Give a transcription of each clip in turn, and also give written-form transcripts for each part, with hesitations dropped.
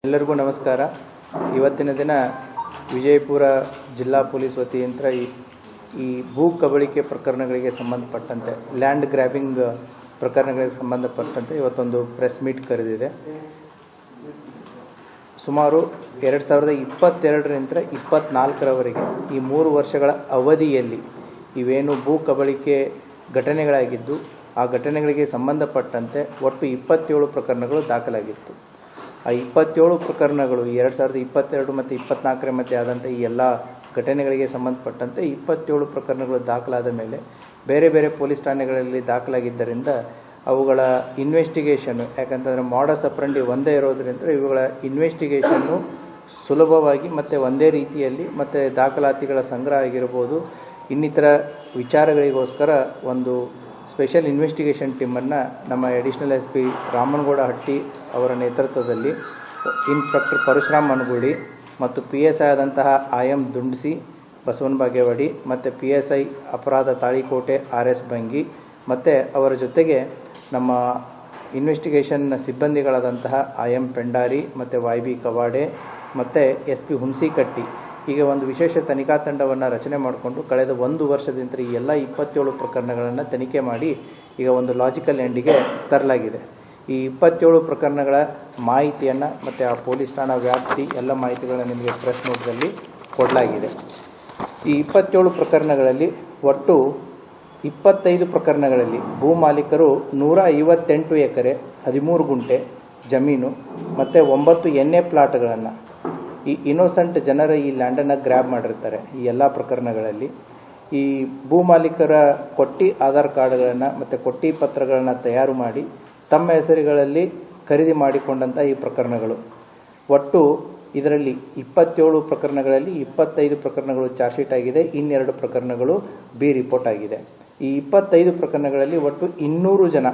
ಎಲ್ಲರಿಗೂ ನಮಸ್ಕಾರ. ಇವತ್ತಿನ ದಿನ ವಿಜಯಪುರ ಜಿಲ್ಲಾ ಪೊಲೀಸ್ ವತಿಯಿಂದ ಈ ಭೂ ಕಬಳಿಕೆ ಪ್ರಕರಣಗಳಿಗೆ ಸಂಬಂಧಪಟ್ಟಂತೆ, ಲ್ಯಾಂಡ್ ಗ್ರ್ಯಾಬಿಂಗ್ ಪ್ರಕರಣಗಳಿಗೆ ಸಂಬಂಧಪಟ್ಟಂತೆ ಇವತ್ತೊಂದು ಪ್ರೆಸ್ ಮೀಟ್ ಕರೆದಿದೆ. ಸುಮಾರು 2022ರಿಂದ 2024ರವರೆಗೆ ಈ 3 ವರ್ಷಗಳ ಅವಧಿಯಲ್ಲಿ ಇವೇನು ಭೂ ಕಬಳಿಕೆ ಘಟನೆಗಳಾಗಿದ್ದು, ಆ ಘಟನೆಗಳಿಗೆ ಸಂಬಂಧಪಟ್ಟಂತೆ ಒಟ್ಟು 27 ಪ್ರಕರಣಗಳು ದಾಖಲಾಗಿತ್ತು. ಆ 27 ಪ್ರಕರಣಗಳು 2022 ಮತ್ತು 2024 ಮಧ್ಯೆ ಆದಂಥ ಈ ಎಲ್ಲ ಘಟನೆಗಳಿಗೆ ಸಂಬಂಧಪಟ್ಟಂತೆ 27 ಪ್ರಕರಣಗಳು ದಾಖಲಾದ ಮೇಲೆ ಬೇರೆ ಬೇರೆ ಪೊಲೀಸ್ ಠಾಣೆಗಳಲ್ಲಿ ದಾಖಲಾಗಿದ್ದರಿಂದ ಅವುಗಳ ಇನ್ವೆಸ್ಟಿಗೇಷನ್ನು, ಯಾಕಂತಂದರೆ ಮಾಡಸ್ ಆಪರೆಂಡಿ ಒಂದೇ ಇರೋದರಿಂದ ಇವುಗಳ ಇನ್ವೆಸ್ಟಿಗೇಷನ್ನು ಸುಲಭವಾಗಿ ಮತ್ತು ಒಂದೇ ರೀತಿಯಲ್ಲಿ ಮತ್ತು ದಾಖಲಾತಿಗಳ ಸಂಗ್ರಹ ಆಗಿರ್ಬೋದು, ಇನ್ನಿತರ ವಿಚಾರಗಳಿಗೋಸ್ಕರ ಒಂದು ಸ್ಪೆಷಲ್ ಇನ್ವೆಸ್ಟಿಗೇಷನ್ ಟೀಮನ್ನು ನಮ್ಮ ಅಡಿಷನಲ್ SP ರಾಮನಗೌಡ ಹಟ್ಟಿ ಅವರ ನೇತೃತ್ವದಲ್ಲಿ ಇನ್ಸ್ಪೆಕ್ಟರ್ ಪರಶುರಾಮ್ ಮನಗೂಳಿ ಮತ್ತು PSI ಆದಂತಹ IM ದುಂಡ್ಸಿ ಬಸವನ ಬಾಗೇವಾಡಿ ಮತ್ತು PSI ಅಪರಾಧ ತಾಳಿಕೋಟೆ RS ಬಂಗಿ ಮತ್ತು ಅವರ ಜೊತೆಗೆ ನಮ್ಮ ಇನ್ವೆಸ್ಟಿಗೇಷನ್ ಸಿಬ್ಬಂದಿಗಳಾದಂತಹ IM ಪೆಂಡಾರಿ ಮತ್ತು YB ಕವಾಡೆ ಮತ್ತು SP ಹುಣಸಿಕಟ್ಟಿ ಈಗ ಒಂದು ವಿಶೇಷ ತನಿಖಾ ತಂಡವನ್ನು ರಚನೆ ಮಾಡಿಕೊಂಡು ಕಳೆದ 1 ವರ್ಷದಿಂದ ಈ ಎಲ್ಲ 27 ಪ್ರಕರಣಗಳನ್ನು ತನಿಖೆ ಮಾಡಿ ಈಗ ಒಂದು ಲಾಜಿಕಲ್ ಎಂಡಿಗೆ ತರಲಾಗಿದೆ. ಈ 27 ಪ್ರಕರಣಗಳ ಮಾಹಿತಿಯನ್ನು ಮತ್ತು ಆ ಪೊಲೀಸ್ ಠಾಣಾ ವ್ಯಾಪ್ತಿ ಎಲ್ಲ ಮಾಹಿತಿಗಳನ್ನು ನಿಮಗೆ ಪ್ರೆಸ್ ನೋಟ್ದಲ್ಲಿ ಕೊಡಲಾಗಿದೆ. ಈ 27 ಪ್ರಕರಣಗಳಲ್ಲಿ ಒಟ್ಟು 25 ಪ್ರಕರಣಗಳಲ್ಲಿ ಭೂ ಮಾಲೀಕರು 158 ಎಕರೆ 13 ಗುಂಟೆ ಜಮೀನು ಮತ್ತು 9 NA ಪ್ಲಾಟ್ಗಳನ್ನು ಈ ಇನ್ನೋಸೆಂಟ್ ಜನರ ಈ ಲ್ಯಾಂಡನ್ನು ಗ್ರ್ಯಾಬ್ ಮಾಡಿರ್ತಾರೆ. ಈ ಎಲ್ಲ ಪ್ರಕರಣಗಳಲ್ಲಿ ಈ ಭೂ ಮಾಲೀಕರ ಕೊಟ್ಟಿ ಆಧಾರ್ ಕಾರ್ಡ್ಗಳನ್ನು ಮತ್ತು ಕೊಟ್ಟಿ ಪತ್ರಗಳನ್ನು ತಯಾರು ಮಾಡಿ ತಮ್ಮ ಹೆಸರುಗಳಲ್ಲಿ ಖರೀದಿ ಮಾಡಿಕೊಂಡಂಥ ಈ ಪ್ರಕರಣಗಳು. ಒಟ್ಟು ಇದರಲ್ಲಿ 27 ಪ್ರಕರಣಗಳಲ್ಲಿ 25 ಪ್ರಕರಣಗಳು ಚಾರ್ಜ್ ಶೀಟ್ ಆಗಿದೆ, 2 ಪ್ರಕರಣಗಳು B ರಿಪೋರ್ಟ್ ಆಗಿದೆ. ಈ 25 ಪ್ರಕರಣಗಳಲ್ಲಿ ಒಟ್ಟು 200 ಜನ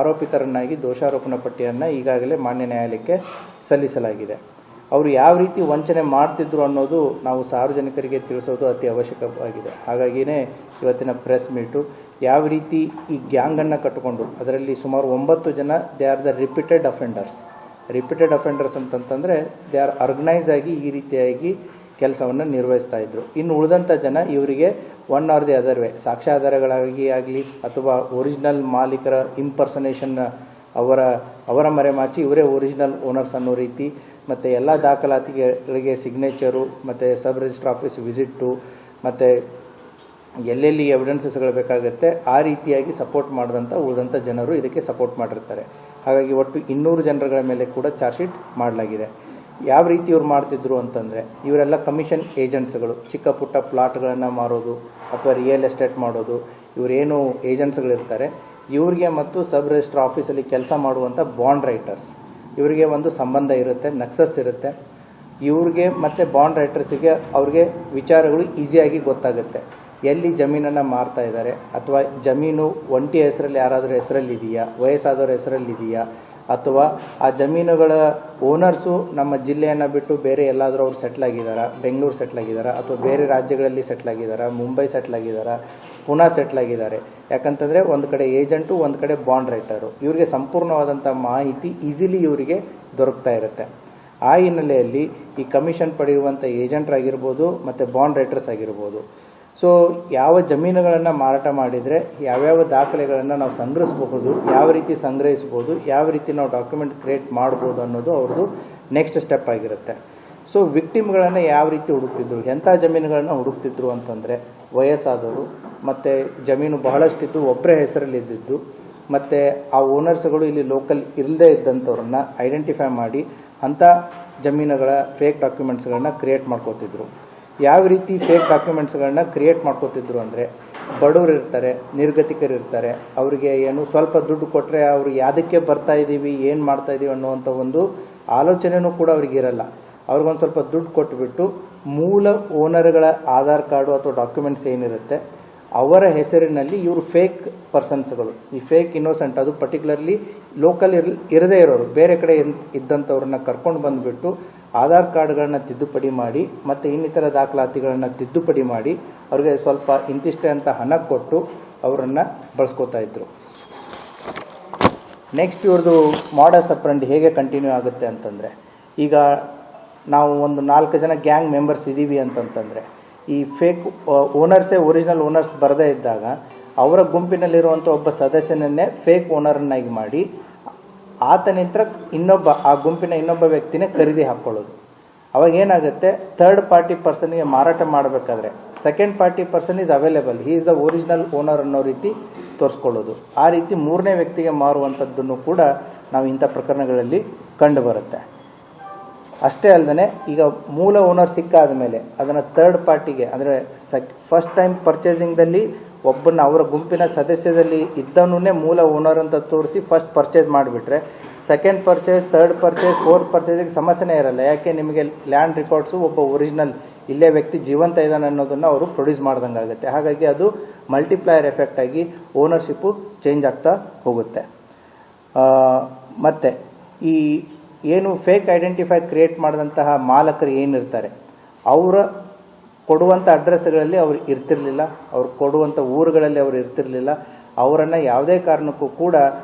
ಆರೋಪಿತರನ್ನಾಗಿ ದೋಷಾರೋಪಣಾ ಪಟ್ಟಿಯನ್ನು ಈಗಾಗಲೇ ಮಾನ್ಯ ನ್ಯಾಯಾಲಯಕ್ಕೆ ಸಲ್ಲಿಸಲಾಗಿದೆ. ಅವರು ಯಾವ ರೀತಿ ವಂಚನೆ ಮಾಡ್ತಿದ್ರು ಅನ್ನೋದು ನಾವು ಸಾರ್ವಜನಿಕರಿಗೆ ತಿಳಿಸೋದು ಅತಿ ಅವಶ್ಯಕವಾಗಿದೆ. ಹಾಗಾಗಿಯೇ ಇವತ್ತಿನ ಪ್ರೆಸ್ ಮೀಟು ಯಾವ ರೀತಿ ಈ ಗ್ಯಾಂಗನ್ನು ಕಟ್ಟಿಕೊಂಡು ಅದರಲ್ಲಿ ಸುಮಾರು 9 ಜನ they are the repeated offenders ಅಂತಂತಂದರೆ ದೇ ಆರ್ ಆರ್ಗನೈಸ್ ಆಗಿ ಈ ರೀತಿಯಾಗಿ ಕೆಲಸವನ್ನು ನಿರ್ವಹಿಸ್ತಾ ಇದ್ರು. ಇನ್ನು ಉಳಿದಂಥ ಜನ ಇವರಿಗೆ one or the other way ಸಾಕ್ಷ್ಯಾಧಾರಗಳಾಗಿ ಆಗಲಿ ಅಥವಾ ಒರಿಜಿನಲ್ ಮಾಲೀಕರ ಇಂಪರ್ಸನೇಷನ್ ಅವರ ಮರೆಮಾಚಿ ಇವರೇ ಒರಿಜಿನಲ್ ಓನರ್ಸ್ ಅನ್ನೋ ರೀತಿ ಮತ್ತು ಎಲ್ಲ ದಾಖಲಾತಿಗಳಿಗೆ ಸಿಗ್ನೇಚರು ಮತ್ತು ಸಬ್ ರಿಜಿಸ್ಟರ್ ಆಫೀಸ್ ವಿಸಿಟ್ಟು ಮತ್ತು ಎಲ್ಲೆಲ್ಲಿ ಎವಿಡೆನ್ಸಸ್ಗಳು ಬೇಕಾಗುತ್ತೆ ಆ ರೀತಿಯಾಗಿ ಸಪೋರ್ಟ್ ಮಾಡಿದಂಥ ಉಳಿದಂಥ ಜನರು ಇದಕ್ಕೆ ಸಪೋರ್ಟ್ ಮಾಡಿರ್ತಾರೆ. ಹಾಗಾಗಿ ಒಟ್ಟು 200 ಜನರುಗಳ ಮೇಲೆ ಕೂಡ ಚಾರ್ಜ್ ಶೀಟ್ ಮಾಡಲಾಗಿದೆ. ಯಾವ ರೀತಿ ಇವ್ರು ಮಾಡ್ತಿದ್ರು ಅಂತಂದರೆ ಇವರೆಲ್ಲ ಕಮಿಷನ್ ಏಜೆಂಟ್ಸ್ಗಳು, ಚಿಕ್ಕ ಪುಟ್ಟ ಪ್ಲಾಟ್ಗಳನ್ನು ಮಾರೋದು ಅಥವಾ ರಿಯಲ್ ಎಸ್ಟೇಟ್ ಮಾಡೋದು, ಇವರೇನು ಏಜೆಂಟ್ಸ್ಗಳಿರ್ತಾರೆ ಇವ್ರಿಗೆ ಮತ್ತು ಸಬ್ ರಿಜಿಸ್ಟರ್ ಆಫೀಸಲ್ಲಿ ಕೆಲಸ ಮಾಡುವಂಥ ಬಾಂಡ್ ರೈಟರ್ಸ್ ಇವರಿಗೆ ಒಂದು ಸಂಬಂಧ ಇರುತ್ತೆ, ನಕ್ಸಸ್ ಇರುತ್ತೆ. ಇವ್ರಿಗೆ ಮತ್ತು ಬಾಂಡ್ ರೈಟರ್ಸಿಗೆ ಅವ್ರಿಗೆ ವಿಚಾರಗಳು ಈಸಿಯಾಗಿ ಗೊತ್ತಾಗುತ್ತೆ. ಎಲ್ಲಿ ಜಮೀನನ್ನು ಮಾರ್ತಾ ಇದ್ದಾರೆ ಅಥವಾ ಜಮೀನು ಒಂಟಿ ಹೆಸರಲ್ಲಿ ಯಾರಾದರೂ ಹೆಸರಲ್ಲಿದೆಯಾ, ವಯಸ್ಸಾದವ್ರ ಹೆಸರಲ್ಲಿದೆಯಾ, ಅಥವಾ ಆ ಜಮೀನುಗಳ ಓನರ್ಸು ನಮ್ಮ ಜಿಲ್ಲೆಯನ್ನು ಬಿಟ್ಟು ಬೇರೆ ಎಲ್ಲಾದರೂ ಅವ್ರು ಸೆಟ್ಲ್ ಆಗಿದ್ದಾರಾ, ಬೆಂಗಳೂರು ಸೆಟ್ಲ್ ಆಗಿದ್ದಾರಾ ಅಥವಾ ಬೇರೆ ರಾಜ್ಯಗಳಲ್ಲಿ ಸೆಟ್ಲ್ ಆಗಿದ್ದಾರಾ, ಮುಂಬೈ ಸೆಟ್ಲ್ ಆಗಿದ್ದಾರಾ, ಪುನಃ ಸೆಟ್ಲ್ ಆಗಿದ್ದಾರೆ. ಯಾಕಂತಂದರೆ ಒಂದು ಕಡೆ ಏಜೆಂಟು, ಒಂದು ಕಡೆ ಬಾಂಡ್ ರೈಟರು, ಇವರಿಗೆ ಸಂಪೂರ್ಣವಾದಂಥ ಮಾಹಿತಿ ಈಸಿಲಿ ಇವರಿಗೆ ದೊರಕ್ತಾ ಇರುತ್ತೆ. ಆ ಹಿನ್ನೆಲೆಯಲ್ಲಿ ಈ ಕಮಿಷನ್ ಪಡೆಯುವಂಥ ಏಜೆಂಟ್ರಾಗಿರ್ಬೋದು ಮತ್ತು ಬಾಂಡ್ ರೈಟರ್ಸ್ ಆಗಿರ್ಬೋದು, ಸೊ ಯಾವ ಜಮೀನುಗಳನ್ನು ಮಾರಾಟ ಮಾಡಿದರೆ ಯಾವ್ಯಾವ ದಾಖಲೆಗಳನ್ನು ನಾವು ಸಂಗ್ರಹಿಸಬಹುದು, ಯಾವ ರೀತಿ ಸಂಗ್ರಹಿಸ್ಬೋದು, ಯಾವ ರೀತಿ ನಾವು ಡಾಕ್ಯುಮೆಂಟ್ ಕ್ರಿಯೇಟ್ ಮಾಡ್ಬೋದು ಅನ್ನೋದು ಅವ್ರದ್ದು ನೆಕ್ಸ್ಟ್ ಸ್ಟೆಪ್ ಆಗಿರುತ್ತೆ. ಸೊ ವಿಕ್ಟಿಮ್ಗಳನ್ನು ಯಾವ ರೀತಿ ಹುಡುಕ್ತಿದ್ರು, ಎಂಥ ಜಮೀನುಗಳನ್ನು ಹುಡುಕ್ತಿದ್ರು ಅಂತಂದರೆ ವಯಸ್ಸಾದವರು ಮತ್ತು ಜಮೀನು ಬಹಳಷ್ಟಿದ್ದು ಒಬ್ಬರೇ ಹೆಸರಲ್ಲಿದ್ದು ಮತ್ತು ಆ ಓನರ್ಸ್ಗಳು ಇಲ್ಲಿ ಲೋಕಲ್ ಇಲ್ಲದೇ ಇದ್ದಂಥವ್ರನ್ನ ಐಡೆಂಟಿಫೈ ಮಾಡಿ ಅಂಥ ಜಮೀನುಗಳ ಫೇಕ್ ಡಾಕ್ಯುಮೆಂಟ್ಸ್ಗಳನ್ನ ಕ್ರಿಯೇಟ್ ಮಾಡ್ಕೋತಿದ್ರು. ಯಾವ ರೀತಿ ಫೇಕ್ ಡಾಕ್ಯುಮೆಂಟ್ಸ್ಗಳನ್ನ ಕ್ರಿಯೇಟ್ ಮಾಡ್ಕೋತಿದ್ರು ಅಂದರೆ ಬಡವರು ಇರ್ತಾರೆ, ನಿರ್ಗತಿಕರು ಇರ್ತಾರೆ, ಅವರಿಗೆ ಏನು ಸ್ವಲ್ಪ ದುಡ್ಡು ಕೊಟ್ಟರೆ ಅವರು ಯಾವುದಕ್ಕೆ ಬರ್ತಾ ಇದ್ದೀವಿ, ಏನು ಮಾಡ್ತಾ ಇದ್ದೀವಿ ಅನ್ನುವಂಥ ಒಂದು ಆಲೋಚನೆಯೂ ಕೂಡ ಅವ್ರಿಗೆ ಇರಲ್ಲ. ಅವ್ರಿಗೊಂದು ಸ್ವಲ್ಪ ದುಡ್ಡು ಕೊಟ್ಟುಬಿಟ್ಟು ಮೂಲ ಓನರ್ಗಳ ಆಧಾರ್ ಕಾರ್ಡು ಅಥವಾ ಡಾಕ್ಯುಮೆಂಟ್ಸ್ ಏನಿರುತ್ತೆ ಅವರ ಹೆಸರಿನಲ್ಲಿ ಇವರು ಫೇಕ್ ಪರ್ಸನ್ಸ್ಗಳು, ಈ ಫೇಕ್ ಇನ್ನೋಸೆಂಟ್, ಅದು ಪರ್ಟಿಕ್ಯುಲರ್ಲಿ ಲೋಕಲ್ ಇರದೇ ಇರೋರು ಬೇರೆ ಕಡೆ ಇದ್ದಂಥವ್ರನ್ನ ಕರ್ಕೊಂಡು ಬಂದುಬಿಟ್ಟು ಆಧಾರ್ ಕಾರ್ಡ್ಗಳನ್ನ ತಿದ್ದುಪಡಿ ಮಾಡಿ ಮತ್ತು ಇನ್ನಿತರ ದಾಖಲಾತಿಗಳನ್ನು ತಿದ್ದುಪಡಿ ಮಾಡಿ ಅವ್ರಿಗೆ ಸ್ವಲ್ಪ ಇಂತಿಷ್ಟೇ ಅಂತ ಹಣ ಕೊಟ್ಟು ಅವರನ್ನು ಬಳಸ್ಕೋತಾ ಇದ್ರು. ನೆಕ್ಸ್ಟ್ ಇವ್ರದ್ದು ಮಾಡಸ್ ಆಪರೆಂಡಿ ಹೇಗೆ ಕಂಟಿನ್ಯೂ ಆಗುತ್ತೆ ಅಂತಂದರೆ, ಈಗ ನಾವು ಒಂದು 4 ಜನ ಗ್ಯಾಂಗ್ ಮೆಂಬರ್ಸ್ ಇದ್ದೀವಿ ಅಂತಂತಂದರೆ ಈ ಫೇಕ್ ಓನರ್ಸೇ ಒರಿಜಿನಲ್ ಓನರ್ಸ್ ಬರದೇ ಇದ್ದಾಗ ಅವರ ಗುಂಪಿನಲ್ಲಿರುವಂಥ ಒಬ್ಬ ಸದಸ್ಯನನ್ನೇ ಫೇಕ್ ಓನರನ್ನಾಗಿ ಮಾಡಿ ಆತನಿಂದ ಆ ಗುಂಪಿನ ಇನ್ನೊಬ್ಬ ವ್ಯಕ್ತಿನೇ ಖರೀದಿ ಹಾಕ್ಕೊಳ್ಳೋದು. ಅವಾಗ ಏನಾಗುತ್ತೆ, ಥರ್ಡ್ ಪಾರ್ಟಿ ಪರ್ಸನ್ಗೆ ಮಾರಾಟ ಮಾಡಬೇಕಾದ್ರೆ second party person is available, he is the original owner ಅನ್ನೋ ರೀತಿ ತೋರಿಸ್ಕೊಳ್ಳೋದು. ಆ ರೀತಿ ಮೂರನೇ ವ್ಯಕ್ತಿಗೆ ಮಾರುವಂಥದ್ದನ್ನು ಕೂಡ ನಾವು ಇಂಥ ಪ್ರಕರಣಗಳಲ್ಲಿ ಕಂಡು ಬರುತ್ತೆ. ಅಷ್ಟೇ ಅಲ್ಲದೆ ಈಗ ಮೂಲ ಓನರ್ ಸಿಕ್ಕಾದ ಮೇಲೆ ಅದನ್ನು ಥರ್ಡ್ ಪಾರ್ಟಿಗೆ ಅಂದರೆ ಫಸ್ಟ್ ಟೈಮ್ ಪರ್ಚೇಸಿಂಗ್ದಲ್ಲಿ ಒಬ್ಬನ ಅವರ ಗುಂಪಿನ ಸದಸ್ಯದಲ್ಲಿ ಇದ್ದವನ್ನೇ ಮೂಲ ಓನರ್ ಅಂತ ತೋರಿಸಿ ಫಸ್ಟ್ ಪರ್ಚೇಸ್ ಮಾಡಿಬಿಟ್ರೆ second purchase, third purchase, fourth ಪರ್ಚೇಸಿಗೆ ಸಮಸ್ಯೆನೇ ಇರಲ್ಲ. ಯಾಕೆ, ನಿಮಗೆ ಲ್ಯಾಂಡ್ ರೆಕಾರ್ಡ್ಸು ಒಬ್ಬ ಒರಿಜಿನಲ್ ಇಲ್ಲೇ ವ್ಯಕ್ತಿ ಜೀವಂತ ಇದ್ದಾನೆ ಅನ್ನೋದನ್ನು ಅವರು ಪ್ರೊಡ್ಯೂಸ್ ಮಾಡ್ದಂಗೆ ಆಗುತ್ತೆ. ಹಾಗಾಗಿ ಅದು ಮಲ್ಟಿಪ್ಲೈಯರ್ ಎಫೆಕ್ಟ್ ಆಗಿ ಓನರ್ಶಿಪ್ಪು ಚೇಂಜ್ ಆಗ್ತಾ ಹೋಗುತ್ತೆ. ಮತ್ತು ಈ ಏನು ಫೇಕ್ ಐಡೆಂಟಿಫೈ ಕ್ರಿಯೇಟ್ ಮಾಡಿದಂತಹ ಮಾಲಕರು ಏನಿರ್ತಾರೆ ಅವರ ಕೊಡುವಂಥ ಅಡ್ರೆಸ್ಗಳಲ್ಲಿ ಅವ್ರು ಇರ್ತಿರಲಿಲ್ಲ, ಅವ್ರು ಕೊಡುವಂಥ ಊರುಗಳಲ್ಲಿ ಅವರು ಇರ್ತಿರಲಿಲ್ಲ. ಅವರನ್ನು ಯಾವುದೇ ಕಾರಣಕ್ಕೂ ಕೂಡ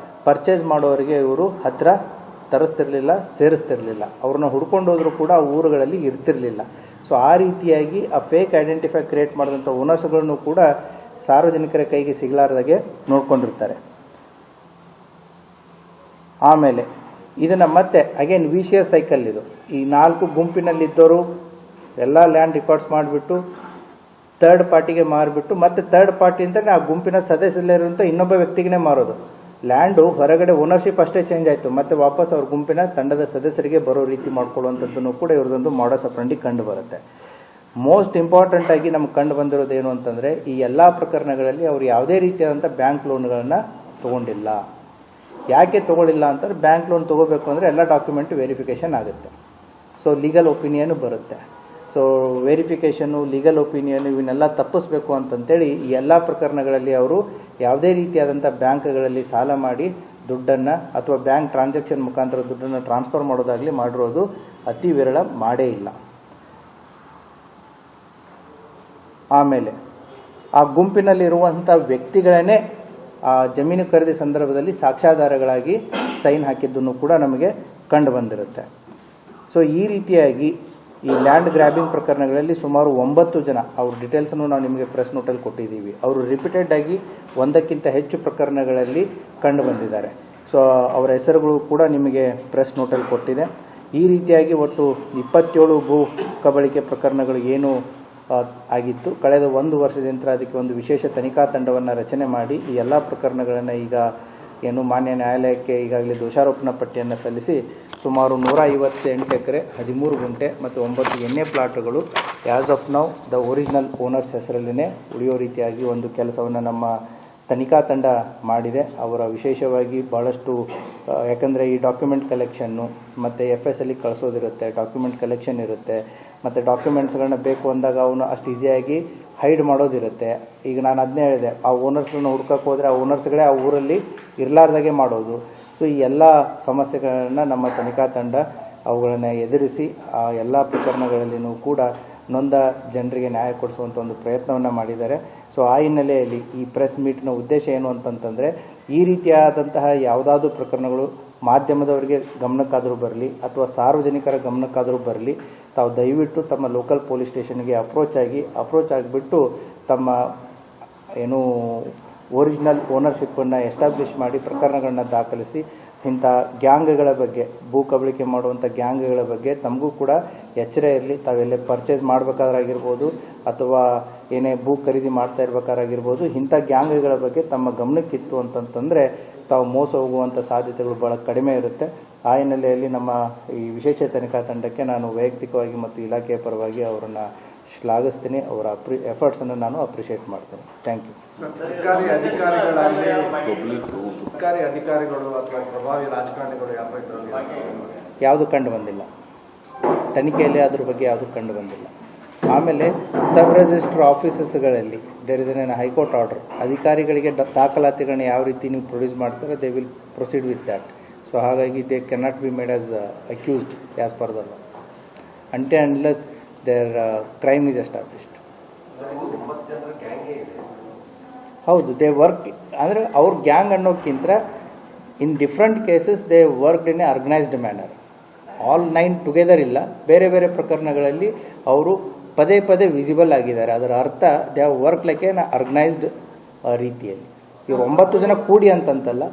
ಪರ್ಚೇಸ್ ಮಾಡೋರಿಗೆ ಇವರು ಹತ್ತಿರ ತರಿಸ್ತಿರ್ಲಿಲ್ಲ, ಸೇರಿಸ್ತಿರ್ಲಿಲ್ಲ. ಅವ್ರನ್ನ ಹುಡ್ಕೊಂಡು ಹೋದರೂ ಕೂಡ ಆ ಊರುಗಳಲ್ಲಿ ಇರ್ತಿರಲಿಲ್ಲ. ಸೊ ಆ ರೀತಿಯಾಗಿ ಆ ಫೇಕ್ ಐಡೆಂಟಿಫೈ ಕ್ರಿಯೇಟ್ ಮಾಡಿದಂಥ ಓನರ್ಸ್ಗಳನ್ನು ಕೂಡ ಸಾರ್ವಜನಿಕರ ಕೈಗೆ ಸಿಗಲಾರ್ದಾಗೆ ನೋಡ್ಕೊಂಡಿರ್ತಾರೆ. ಆಮೇಲೆ ಇದನ್ನು ಮತ್ತೆ ಅಗೇನ್ ವಿಶಿಯಸ್ ಸೈಕಲ್ ಇದು. ಈ 4 ಗುಂಪಿನಲ್ಲಿದ್ದವರು ಎಲ್ಲ ಲ್ಯಾಂಡ್ ರೆಕಾರ್ಡ್ಸ್ ಮಾಡಿಬಿಟ್ಟು ಥರ್ಡ್ ಪಾರ್ಟಿಗೆ ಮಾರಿಬಿಟ್ಟು ಮತ್ತೆ ಥರ್ಡ್ ಪಾರ್ಟಿ ಅಂತ ಆ ಗುಂಪಿನ ಸದಸ್ಯರಲ್ಲಿರುವಂಥ ಇನ್ನೊಬ್ಬ ವ್ಯಕ್ತಿಗೆ ಮಾರೋದು. ಲ್ಯಾಂಡು ಹೊರಗಡೆ ಓನರ್ಶಿಪ್ ಅಷ್ಟೇ ಚೇಂಜ್ ಆಯಿತು, ಮತ್ತೆ ವಾಪಸ್ ಅವ್ರ ಗುಂಪಿನ ತಂಡದ ಸದಸ್ಯರಿಗೆ ಬರೋ ರೀತಿ ಮಾಡ್ಕೊಳ್ಳುವಂಥದ್ದನ್ನು ಕೂಡ ಇವ್ರದೊಂದು ಮಾಡಸ್ ಆಪರೆಂಡಿ ಕಂಡು ಬರುತ್ತೆ. ಮೋಸ್ಟ್ ಇಂಪಾರ್ಟೆಂಟ್ ಆಗಿ ನಮ್ಗೆ ಕಂಡು ಬಂದಿರೋದು ಏನು ಅಂತಂದರೆ ಈ ಎಲ್ಲ ಪ್ರಕರಣಗಳಲ್ಲಿ ಅವರು ಯಾವುದೇ ರೀತಿಯಾದಂಥ ಬ್ಯಾಂಕ್ ಲೋನ್ಗಳನ್ನು ತೊಗೊಂಡಿಲ್ಲ. ಯಾಕೆ ತೊಗೊಳ್ಳಿಲ್ಲ ಅಂತಂದ್ರೆ ಬ್ಯಾಂಕ್ ಲೋನ್ ತೊಗೋಬೇಕು ಅಂದರೆ ಎಲ್ಲ ಡಾಕ್ಯುಮೆಂಟ್ ವೆರಿಫಿಕೇಷನ್ ಆಗುತ್ತೆ. ಸೊ ಲೀಗಲ್ ಒಪಿನಿಯನ್ ಬರುತ್ತೆ. ಸೊ ವೆರಿಫಿಕೇಷನ್ನು, ಲೀಗಲ್ ಒಪಿನಿಯನ್ ಇವನ್ನೆಲ್ಲ ತಪ್ಪಿಸ್ಬೇಕು ಅಂತಂತೇಳಿ ಈ ಎಲ್ಲ ಪ್ರಕರಣಗಳಲ್ಲಿ ಅವರು ಯಾವುದೇ ರೀತಿಯಾದಂಥ ಬ್ಯಾಂಕ್ಗಳಲ್ಲಿ ಸಾಲ ಮಾಡಿ ದುಡ್ಡನ್ನು ಅಥವಾ ಬ್ಯಾಂಕ್ ಟ್ರಾನ್ಸಾಕ್ಷನ್ ಮುಖಾಂತರ ದುಡ್ಡನ್ನು ಟ್ರಾನ್ಸ್ಫರ್ ಮಾಡೋದಾಗಲಿ ಮಾಡಿರೋದು ಅತಿ ವಿರಳ ಮಾಡೇ ಇಲ್ಲ. ಆಮೇಲೆ ಆ ಗುಂಪಿನಲ್ಲಿರುವಂಥ ವ್ಯಕ್ತಿಗಳನ್ನೇ ಆ ಜಮೀನು ಖರೀದಿ ಸಂದರ್ಭದಲ್ಲಿ ಸಾಕ್ಷ್ಯಾಧಾರಗಳಾಗಿ ಸೈನ್ ಹಾಕಿದ್ದನ್ನು ಕೂಡ ನಮಗೆ ಕಂಡು ಬಂದಿರುತ್ತೆ. ಸೊ ಈ ರೀತಿಯಾಗಿ ಈ ಲ್ಯಾಂಡ್ ಗ್ರ್ಯಾಬಿಂಗ್ ಪ್ರಕರಣಗಳಲ್ಲಿ ಸುಮಾರು 9 ಜನ, ಅವ್ರ ಡೀಟೇಲ್ಸನ್ನು ನಾವು ನಿಮಗೆ ಪ್ರೆಸ್ ನೋಟಲ್ಲಿ ಕೊಟ್ಟಿದ್ದೀವಿ. ಅವರು ರಿಪೀಟೆಡ್ ಆಗಿ 1ಕ್ಕಿಂತ ಹೆಚ್ಚು ಪ್ರಕರಣಗಳಲ್ಲಿ ಕಂಡು ಬಂದಿದ್ದಾರೆ. ಸೊ ಅವರ ಹೆಸರುಗಳು ಕೂಡ ನಿಮಗೆ ಪ್ರೆಸ್ ನೋಟಲ್ಲಿ ಕೊಟ್ಟಿದೆ. ಈ ರೀತಿಯಾಗಿ ಒಟ್ಟು 27 ಭೂ ಕಬಳಿಕೆ ಪ್ರಕರಣಗಳು ಏನು ಆಗಿತ್ತು. ಕಳೆದ 1 ವರ್ಷದಿಂದ ಅದಕ್ಕೆ ಒಂದು ವಿಶೇಷ ತನಿಖಾ ತಂಡವನ್ನು ರಚನೆ ಮಾಡಿ ಈ ಎಲ್ಲ ಪ್ರಕರಣಗಳನ್ನು ಈಗ ಏನು ಮಾನ್ಯ ನ್ಯಾಯಾಲಯಕ್ಕೆ ಈಗಾಗಲೇ ದೋಷಾರೋಪಣಾ ಪಟ್ಟಿಯನ್ನು ಸಲ್ಲಿಸಿ ಸುಮಾರು 158 ಎಕರೆ 13 ಗುಂಟೆ ಮತ್ತು 9 ಎಣ್ಣೆ ಪ್ಲಾಟ್ಗಳು as of now the original owners ಹೆಸರಲ್ಲೇ ಉಳಿಯೋ ರೀತಿಯಾಗಿ ಒಂದು ಕೆಲಸವನ್ನು ನಮ್ಮ ತನಿಖಾ ತಂಡ ಮಾಡಿದೆ. ಅವರ ವಿಶೇಷವಾಗಿ ಭಾಳಷ್ಟು ಯಾಕಂದರೆ ಈ ಡಾಕ್ಯುಮೆಂಟ್ ಕಲೆಕ್ಷನ್ನು ಮತ್ತು FS ಅಲ್ಲಿ ಕಳಿಸೋದಿರುತ್ತೆ, ಡಾಕ್ಯುಮೆಂಟ್ ಕಲೆಕ್ಷನ್ ಇರುತ್ತೆ, ಮತ್ತು ಡಾಕ್ಯುಮೆಂಟ್ಸ್ಗಳನ್ನ ಬೇಕು ಅಂದಾಗ ಅವನು ಅಷ್ಟು ಈಸಿಯಾಗಿ ಹೈಡ್ ಮಾಡೋದಿರುತ್ತೆ. ಈಗ ನಾನು ಅದನ್ನೇ ಹೇಳಿದೆ, ಆ ಓನರ್ಸ್ಗಳನ್ನ ಹುಡ್ಕಕ್ಕೆ ಹೋದರೆ ಆ ಓನರ್ಸ್ಗಳೇ ಆ ಊರಲ್ಲಿ ಇರಲಾರ್ದಾಗೆ ಮಾಡೋದು. ಸೊ ಈ ಎಲ್ಲ ಸಮಸ್ಯೆಗಳನ್ನು ನಮ್ಮ ತನಿಖಾ ತಂಡ ಅವುಗಳನ್ನು ಎದುರಿಸಿ ಆ ಎಲ್ಲ ಪ್ರಕರಣಗಳಲ್ಲಿಯೂ ಕೂಡ ನೊಂದ ಜನರಿಗೆ ನ್ಯಾಯ ಕೊಡಿಸುವಂಥ ಒಂದು ಪ್ರಯತ್ನವನ್ನು ಮಾಡಿದ್ದಾರೆ. ಸೊ ಆ ಹಿನ್ನೆಲೆಯಲ್ಲಿ ಈ ಪ್ರೆಸ್ ಮೀಟ್ನ ಉದ್ದೇಶ ಏನು ಅಂತಂತಂದರೆ ಈ ರೀತಿಯಾದಂತಹ ಯಾವುದಾದ್ರೂ ಪ್ರಕರಣಗಳು ಮಾಧ್ಯಮದವರಿಗೆ ಗಮನಕ್ಕಾದರೂ ಬರಲಿ ಅಥವಾ ಸಾರ್ವಜನಿಕರ ಗಮನಕ್ಕಾದರೂ ಬರಲಿ, ತಾವು ದಯವಿಟ್ಟು ತಮ್ಮ ಲೋಕಲ್ ಪೊಲೀಸ್ ಸ್ಟೇಷನ್ಗೆ ಅಪ್ರೋಚ್ ಆಗಿಬಿಟ್ಟು ತಮ್ಮ ಏನು ಒರಿಜಿನಲ್ ಓನರ್ಶಿಪ್ಪನ್ನು ಎಸ್ಟಾಬ್ಲಿಷ್ ಮಾಡಿ ಪ್ರಕರಣಗಳನ್ನ ದಾಖಲಿಸಿ ಇಂಥ ಗ್ಯಾಂಗ್ಗಳ ಬಗ್ಗೆ, ಭೂ ಕಬಳಿಕೆ ಮಾಡುವಂಥ ಗ್ಯಾಂಗ್ಗಳ ಬಗ್ಗೆ ತಮಗೂ ಕೂಡ ಎಚ್ಚರ ಇರಲಿ. ತಾವೆಲ್ಲೇ ಪರ್ಚೇಸ್ ಮಾಡಬೇಕಾದ್ರಾಗಿರ್ಬೋದು ಅಥವಾ ಏನೇ ಭೂ ಖರೀದಿ ಮಾಡ್ತಾ ಇರ್ಬೇಕಾಗಿರ್ಬೋದು, ಇಂಥ ಗ್ಯಾಂಗ್ಗಳ ಬಗ್ಗೆ ತಮ್ಮ ಗಮನಕ್ಕಿತ್ತು ಅಂತಂತಂದರೆ ತಾವು ಮೋಸ ಹೋಗುವಂಥ ಸಾಧ್ಯತೆಗಳು ಭಾಳ ಕಡಿಮೆ ಇರುತ್ತೆ. ಆ ಹಿನ್ನೆಲೆಯಲ್ಲಿ ನಮ್ಮ ಈ ವಿಶೇಷ ತನಿಖಾ ತಂಡಕ್ಕೆ ನಾನು ವೈಯಕ್ತಿಕವಾಗಿ ಮತ್ತು ಇಲಾಖೆಯ ಪರವಾಗಿ ಅವರನ್ನು ಶ್ಲಾಘಿಸ್ತೀನಿ. ಅವರ ಎಫರ್ಟ್ಸನ್ನು ನಾನು ಅಪ್ರಿಷಿಯೇಟ್ ಮಾಡ್ತೇನೆ. Thank you. ಸರ್ಕಾರಿ ಅಧಿಕಾರಿಗಳು ಅಥವಾ ಪ್ರಭಾವಿ ರಾಜಕಾರಣಿಗಳು ಯಾವುದು ಕಂಡು ಬಂದಿಲ್ಲ ತನಿಖೆಯಲ್ಲಿ, ಅದ್ರ ಬಗ್ಗೆ ಯಾವುದು ಕಂಡು ಬಂದಿಲ್ಲ. ಆಮೇಲೆ ಸಬ್ ರಿಜಿಸ್ಟ್ರ್ ಆಫೀಸಸ್ಗಳಲ್ಲಿ there is an high court order, ಅಧಿಕಾರಿಗಳಿಗೆ ದಾಖಲಾತಿಗಳನ್ನ ಯಾವ ರೀತಿ ನೀವು ಪ್ರೊಡ್ಯೂಸ್ ಮಾಡ್ತಾರೆ they will proceed with that. So ಹಾಗಾಗಿ they cannot be made as accused as per the law until unless there crime is established. ಹೌದು, ದೇ ವರ್ಕ್ ಅಂದರೆ ಅವ್ರ ಗ್ಯಾಂಗ್ ಅನ್ನೋಕ್ಕಿಂತ in different cases they worked in a organised manner. All 9 together ಇಲ್ಲ, ಬೇರೆ ಬೇರೆ ಪ್ರಕರಣಗಳಲ್ಲಿ ಅವರು ಪದೇ ಪದೇ ವಿಸಿಬಲ್ ಆಗಿದ್ದಾರೆ. ಅದರ ಅರ್ಥ they have work like an organised ರೀತಿಯಲ್ಲಿ. ಇವರು 9 ಜನ ಕೂಡಿ ಅಂತಂತಲ್ಲ,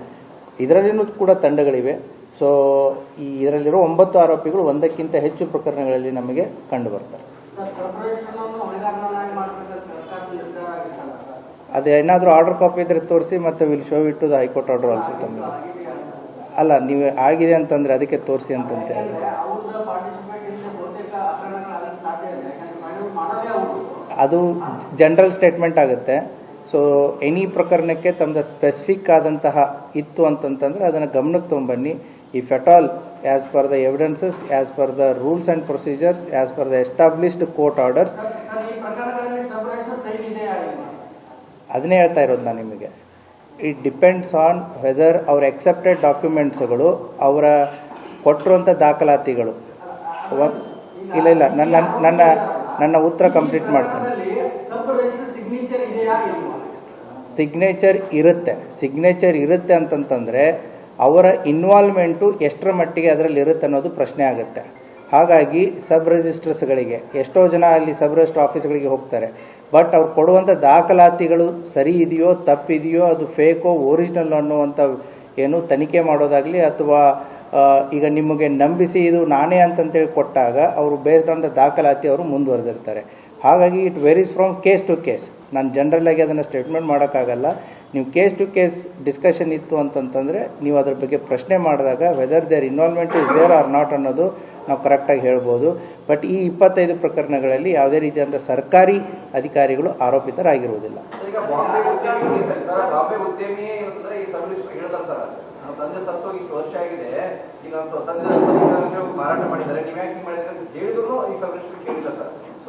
ಇದರಲ್ಲಿನೂ ಕೂಡ ತಂಡಗಳಿವೆ. ಸೊ ಈ ಇದರಲ್ಲಿರೋ 9 ಆರೋಪಿಗಳು ಒಂದಕ್ಕಿಂತ ಹೆಚ್ಚು ಪ್ರಕರಣಗಳಲ್ಲಿ ನಮಗೆ ಕಂಡು ಬರ್ತಾರೆ. ಅದು ಏನಾದರೂ ಆರ್ಡರ್ ಕಾಪಿ ಇದ್ರೆ ತೋರಿಸಿ, ಮತ್ತು will show it to the high court order also. ತಮಗೆ ಅಲ್ಲ, ನೀವು ಆಗಿದೆ ಅಂತಂದರೆ ಅದಕ್ಕೆ ತೋರಿಸಿ ಅಂತಂತೇಳಿ. ಅದು ಜನರಲ್ ಸ್ಟೇಟ್ಮೆಂಟ್ ಆಗುತ್ತೆ. ಸೊ ಎನಿ ಪ್ರಕರಣಕ್ಕೆ ತಮ್ಮದು ಸ್ಪೆಸಿಫಿಕ್ ಆದಂತಹ ಇತ್ತು ಅಂತಂತಂದರೆ ಅದನ್ನು ಗಮನಕ್ಕೆ ತೊಗೊಂಬನ್ನಿ. If at all as per the evidences, as per the rules and procedures, as per the established court orders, ಅದನ್ನೇ ಹೇಳ್ತಾ ಇರೋದು ನಾನು ನಿಮಗೆ. ಇಟ್ ಡಿಪೆಂಡ್ಸ್ ಆನ್ ವೆದರ್ ಅವ್ರ ಎಕ್ಸೆಪ್ಟೆಡ್ ಡಾಕ್ಯುಮೆಂಟ್ಸ್ಗಳು, ಅವರ ಕೊಟ್ಟಿರುವಂಥ ದಾಖಲಾತಿಗಳು. ಇಲ್ಲ ಇಲ್ಲ, ನನ್ನ ಉತ್ತರ ಕಂಪ್ಲೀಟ್ ಮಾಡ್ತೀನಿ. ಸಿಗ್ನೇಚರ್ ಇರುತ್ತೆ ಅಂತಂತಂದರೆ ಅವರ ಇನ್ವಾಲ್ವ್ಮೆಂಟು ಎಷ್ಟರ ಮಟ್ಟಿಗೆ ಅದರಲ್ಲಿ ಇರುತ್ತೆ ಅನ್ನೋದು ಪ್ರಶ್ನೆ ಆಗುತ್ತೆ. ಹಾಗಾಗಿ ಸಬ್ ರಿಜಿಸ್ಟ್ರಸ್ಗಳಿಗೆ ಎಷ್ಟೋ ಜನ ಅಲ್ಲಿ ಸಬ್ ರಿಜಿಸ್ಟ್ರ್ ಆಫೀಸ್ಗಳಿಗೆ ಹೋಗ್ತಾರೆ, ಬಟ್ ಅವ್ರು ಕೊಡುವಂಥ ದಾಖಲಾತಿಗಳು ಸರಿ ಇದೆಯೋ ತಪ್ಪಿದೆಯೋ, ಅದು ಫೇಕೋ ಒರಿಜಿನಲ್ ಅನ್ನುವಂಥ ಏನು ತನಿಖೆ ಮಾಡೋದಾಗಲಿ, ಅಥವಾ ಈಗ ನಿಮಗೆ ನಂಬಿಸಿ ಇದು ನಾನೇ ಅಂತಂತೇಳಿ ಕೊಟ್ಟಾಗ ಅವರು ಬೇಸ್ಡ್ ಆನ್ ದ ದಾಖಲಾತಿ ಅವರು ಮುಂದುವರೆದಿರ್ತಾರೆ. ಹಾಗಾಗಿ it varies from case to case. ನಾನು ಜನರಲ್ ಆಗಿ ಅದನ್ನು ಸ್ಟೇಟ್ಮೆಂಟ್ ಮಾಡೋಕ್ಕಾಗಲ್ಲ. ನೀವು ಕೇಸ್ ಟು ಕೇಸ್ ಡಿಸ್ಕಷನ್ ಇತ್ತು ಅಂತಂತಂದರೆ ನೀವು ಅದ್ರ ಬಗ್ಗೆ ಪ್ರಶ್ನೆ ಮಾಡಿದಾಗ whether there involvement is there or not ಅನ್ನೋದು ನಾವು ಕರೆಕ್ಟಾಗಿ ಹೇಳ್ಬೋದು. ಬಟ್ ಈ 25 ಪ್ರಕರಣಗಳಲ್ಲಿ ಯಾವುದೇ ರೀತಿಯಾದಂಥ ಸರ್ಕಾರಿ ಅಧಿಕಾರಿಗಳು ಆರೋಪಿತರಾಗಿರುವುದಿಲ್ಲ.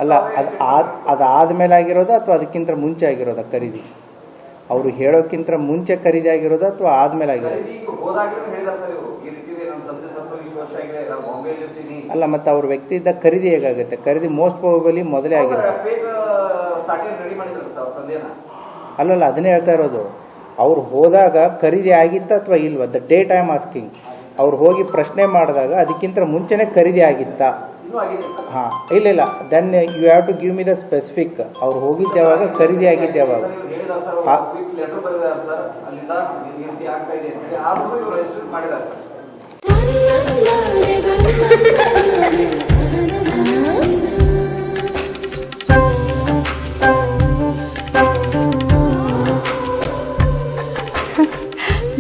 ಅಲ್ಲ, ಅದಾದ್ಮೇಲೆ ಆಗಿರೋದು ಅಥವಾ ಅದಕ್ಕಿಂತ ಮುಂಚೆ ಆಗಿರೋದ ಖರೀದಿ? ಅವರು ಹೇಳೋಕ್ಕಿಂತ ಮುಂಚೆ ಖರೀದಿ ಆಗಿರೋದು ಅಥವಾ ಆದ್ಮೇಲೆ ಆಗಿರೋದು? ಅಲ್ಲ, ಮತ್ತೆ ಅವ್ರ ವ್ಯಕ್ತಿ ಇದ್ದ ಖರೀದಿ ಹೇಗಾಗುತ್ತೆ? ಖರೀದಿ ಮೋಸ್ಟ್ ಪ್ರಾಬಬಲಿ ಮೊದಲೇ ಆಗಿರೋದು. ಅಲ್ಲಲ್ಲ, ಅದನ್ನೇ ಹೇಳ್ತಾ ಇರೋದು. ಅವ್ರು ಹೋದಾಗ ಖರೀದಿ ಆಗಿತ್ತ ಅಥವಾ ಇಲ್ವಾ? The date I am asking. ಅವ್ರು ಹೋಗಿ ಪ್ರಶ್ನೆ ಮಾಡಿದಾಗ ಅದಕ್ಕಿಂತ ಮುಂಚೆನೆ ಖರೀದಿ ಆಗಿತ್ತಾ? ಹಾಂ, ಇಲ್ಲ, then you have to give me the specific. ಅವ್ರು ಹೋಗಿದ್ದೆ ಯಾವಾಗ, ಖರೀದಿ ಆಗಿದ್ದೆ ಯಾವಾಗ?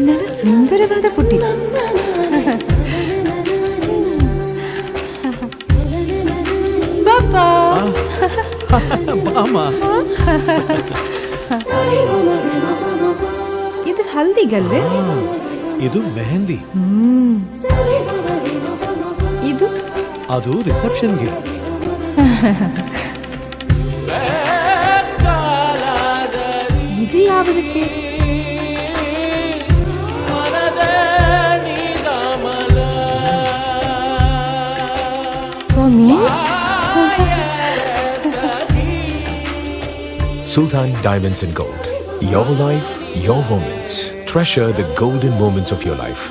ನನ್ನ ಸುಂದರವಾದ ಪುಟ್ಟಿ. ಇದು ಹಲ್ದಿಗಲ್ವೇ? ಇದು ಮೆಹಂದಿ. ಇದು ಅದು ರಿಸೆಪ್ಷನ್ಗೆ. ಇದು ಯಾವುದಕ್ಕೆ? For me? Sultan Diamonds and Gold. Your life, your moments. Treasure the golden moments of your life.